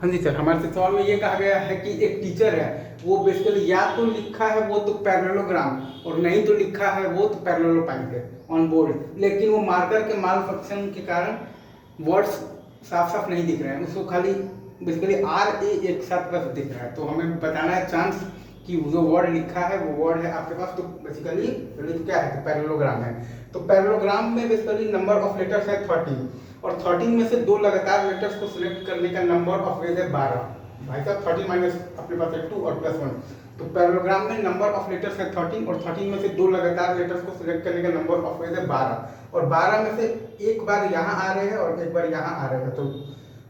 हाँ जी सर, हमारे सवाल में ये कहा गया है कि एक टीचर है, वो बेसिकली या तो लिखा है वो तो पैरेललोग्राम और नहीं तो लिखा है वो तो पैरेललोपाइप है ऑन बोर्ड, लेकिन वो मार्कर के माल फंक्शन के कारण वर्ड्स साफ साफ नहीं दिख रहे हैं, उसको खाली बेसिकली आर ए एक साथ बस दिख रहा है। तो हमें बताना है चांस कि जो वर्ड लिखा है वो वर्ड है आपके पास, तो बेसिकली क्या है तो पैरेललोग्राम है। तो पैरेललोग्राम में बेसिकली नंबर ऑफ लेटर्स है 13 और 13 में से दो लगातार लेटर्स को सिलेक्ट करने का नंबर ऑफ वेज है 12। भाई साहब 13 माइनस अपने पास है 2 और प्लस 1, तो पैरेललोग्राम में नंबर ऑफ लेटर्स है 13 और 13 में से दो लगातार लेटर्स को सिलेक्ट करने का नंबर ऑफ वेज है 12 और 12 में से एक बार यहाँ आ रहे हैं और एक बार यहाँ आ रहे हैं।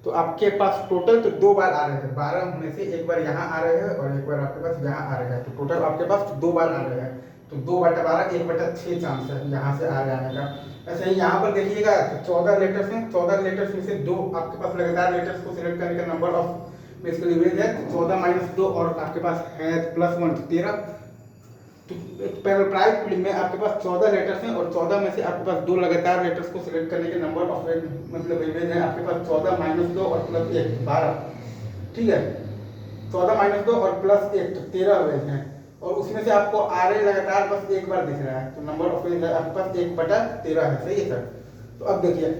तो आपके पास टोटल तो दो बार आ रहे हैं, 12 में से एक बार यहाँ आ रहे हैं और एक बार आपके पास यहाँ आ रहे हैं, तो टोटल आपके पास दो बार आ रहे हैं। तो 2/12 1/6 चांस है यहाँ से आ रहे आने का। ऐसे ही यहाँ पर देखिएगा तो 14 लेटर्स हैं, 14 लेटर्स में से दो आपके पास लगातार लेटर्स को सिलेक्ट करने का नंबर ऑफ बेसिकली वेज है 14 माइनस 2 और आपके पास है प्लस 1 13। तो पैरेललोग्राम में आपके पास 14 लेटर्स हैं और 14 में से आपके पास दो लगातार लेटर्स को सिलेक्ट करने के नंबर ऑफ मतलब वेज है आपके पास 14 माइनस 2 और प्लस 1 12। ठीक है, 14 माइनस 2 और प्लस 1 तो 13 वेज हैं और उसमें से आपको आर ए लगातार बस एक बार दिख रहा है, तो नंबर ऑफ वेज है आपके पास 1/13 है। सही है सर। तो अब देखिए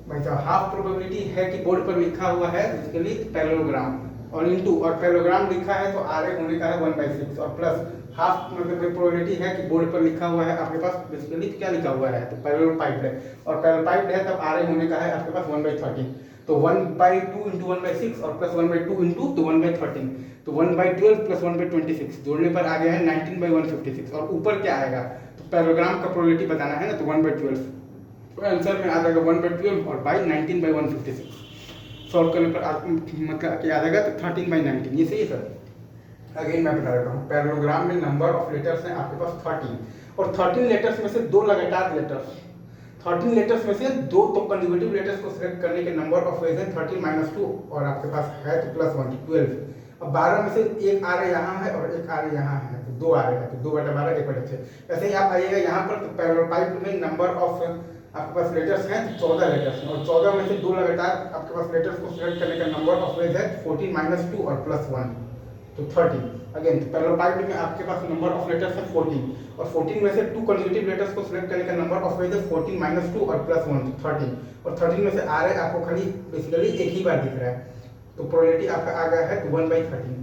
भाई साहब, हाफ प्रोबेबिलिटी है कि बोर्ड पर लिखा हुआ है बेसिकली पैरेललोग्राम और इनटू और पैरेललोग्राम लिखा है तो आर ए होने का है 1/6 और प्लस हाफ मतलब प्रोबेबिलिटी है कि बोर्ड पर लिखा हुआ है आपके पास बेसिकली क्या लिखा हुआ है तो पैरेललोपाइप है और पैरेललोपाइप है तब आर ए होने का है आपके पास 1/13, तो 1/2 इंटू 1/6 और प्लस 1/2 इंटू तो 1/13, तो 1/12 प्लस 1/26 जोड़ने पर आ गया है 19/156 और ऊपर क्या आएगा तो पैरेललोग्राम का प्रोबेबिलिटी बताना है ना, तो 1/12, तो आंसर में आ जाएगा 1/12 और बाई 19/156 सॉल्व करने पर मतलब क्या आ जाएगा तो 13/19। ये सही है सर। अगेन मैं बता देता हूँ, पैरेललोग्राम में नंबर ऑफ लेटर्स हैं आपके पास 13 और 13 लेटर्स में से दो लगातार लेटर्स, 13 लेटर्स में से दो तो कंसेक्यूटिव लेटर्स को सिलेक्ट करने के नंबर ऑफ वेज है 13 माइनस 2 और आपके पास है तो प्लस 1 12। अब 12 में से एक आ रहा यहाँ है और एक आ रहा यहाँ है, तो दो आ रहे हैं, तो 2/12 1/6। ऐसे ही आप आइएगा यहाँ पर, तो पैरेललोपाइप में नंबर ऑफ आपके पास लेटर्स हैं 14 लेटर्स और 14 में से दो लगातार आपके पास लेटर्स को सिलेक्ट करने का नंबर ऑफ वेज है 14 माइनस 2 और प्लस 1 तो 30। अगेन पैरेललोपाइप में आपके पास नंबर ऑफ लेटर्स है 14 और 14 में से टू कंसेक्यूटिव लेटर्स को सिलेक्ट करने का नंबर ऑफ वेज है 14 माइनस 2 और प्लस 1 तो 13 और 13 में से आ रहे आपको खाली बेसिकली एक ही बार दिख रहा है, तो प्रोबेबिलिटी आपका आ गया है 1/13।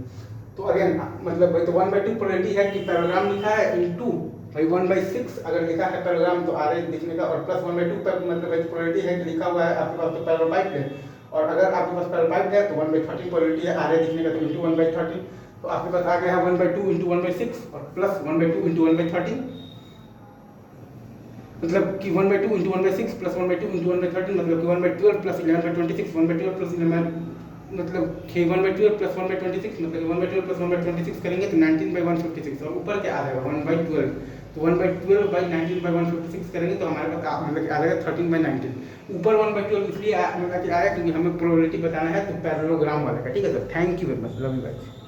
तो अगेन मतलब भाई तो 1/2 प्रोबेबिलिटी है कि पैरेललोग्राम लिखा है इनटू भाई 1/6 अगर लिखा है पैरेललोग्राम तो आ रहे दिखने का और प्लस 1/2 पर मतलब प्रोबेबिलिटी है कि लिखा हुआ है आपके पास तो पैरेललोपाइप है और अगर आपके पास पैरेललोपाइप है तो 1/13 प्रोबेबिलिटी है आ रहे दिखने का, तो इनटू 1/13 तो आपके पास आ गया है 1/2 इंटू 1/6 और प्लस 1/2 इंटू 1/13 मतलब कि 1/2 इंटू 1/6 प्लस 1/2 इंटू 1/13 मतलब कि 1/12 प्लस 11/26 1/12 प्लस 11 मतलब कि 1/12 प्लस 1/26 मतलब 1/12 प्लस 1/26 करेंगे तो 19/156 और ऊपर क्या आ जाएगा 1/12, तो 1/12 बाई 19/156 करेंगे तो हमारे पास मतलब आ जाएगा 13/19। ऊपर 1/12 इसलिए मतलब कि आया क्योंकि हमें प्रोबेबिलिटी बताना है तो पैरेललोग्राम वाले का। ठीक है sir, thank you very much, love you guys.